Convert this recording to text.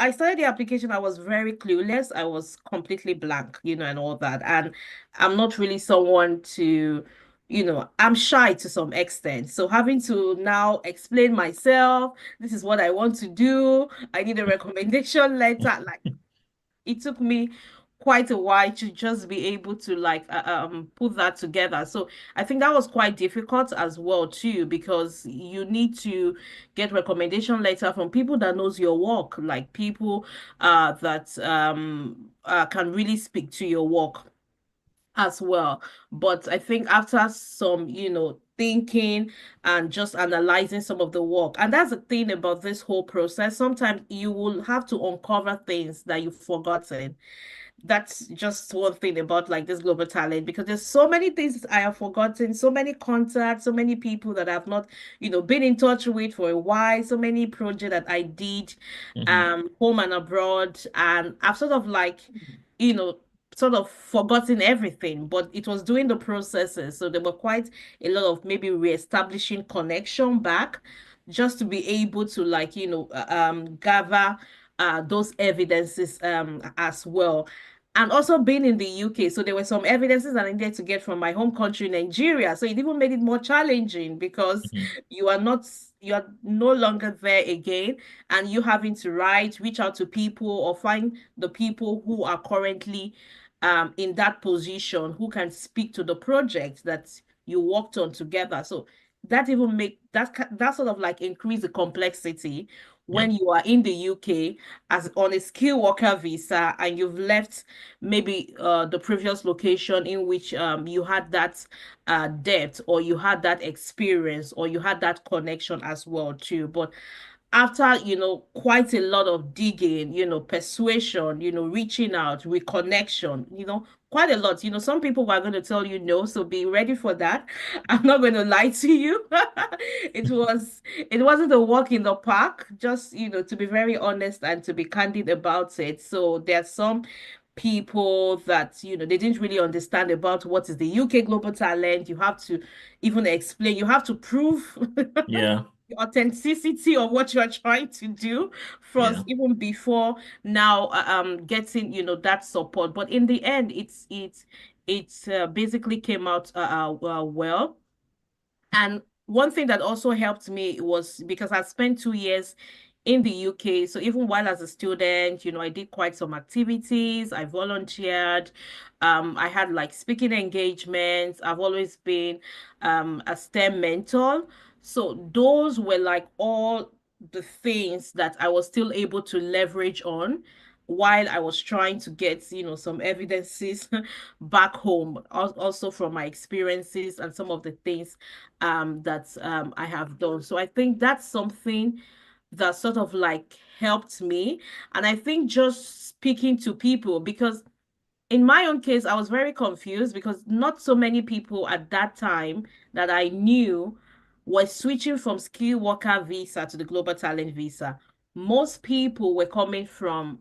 I started the application, I was very clueless. I was completely blank, and all that. And I'm not really someone to, I'm shy to some extent. So having to now explain myself, this is what I want to do. I need a recommendation letter. Like it took me quite a while to just be able to like put that together. So I think that was quite difficult as well too, because you need to get recommendation letter from people that knows your work, like people that can really speak to your work as well. But I think after some, thinking and just analyzing some of the work, and that's the thing about this whole process, sometimes you will have to uncover things that you've forgotten. That's just one thing about like this global talent, because there's so many things I have forgotten, so many contacts, so many people that I've not, been in touch with for a while, so many projects that I did Hmm. home and abroad, and I've sort of like, you know, sort of forgotten everything, but it was doing the processes. So there were quite a lot of maybe reestablishing connection back just to be able to like, gather those evidences as well. And also being in the UK, so there were some evidences that I needed to get from my home country, Nigeria. So it even made it more challenging because Hmm. you are no longer there again, and you having to reach out to people or find the people who are currently in that position who can speak to the project that you worked on together. So that even make that sort of like increase the complexity Yeah. when you are in the UK as on a skilled worker visa, and you've left maybe the previous location in which you had that depth, or you had that experience, or you had that connection as well too. But after, quite a lot of digging, persuasion, reaching out, reconnection, quite a lot. Some people are going to tell you no, so be ready for that. I'm not going to lie to you. It wasn't a walk in the park, just, to be very honest and to be candid about it. So there's some people that, they didn't really understand about what is the UK Global Talent. You have to even explain, you have to prove Yeah. the authenticity of what you're trying to do Yeah. first, even before now getting, that support. But in the end, it's basically came out well. And one thing that also helped me was because I spent 2 years in the UK. So even while as a student, I did quite some activities. I volunteered. I had like speaking engagements. I've always been a STEM mentor. So those were like all the things that I was still able to leverage on while I was trying to get, some evidences back home, also from my experiences and some of the things that I have done. So I think that's something that sort of like helped me. And I think just speaking to people, because in my own case, I was very confused because not so many people at that time that I knew were switching from skilled worker visa to the global talent visa. Most people were coming from,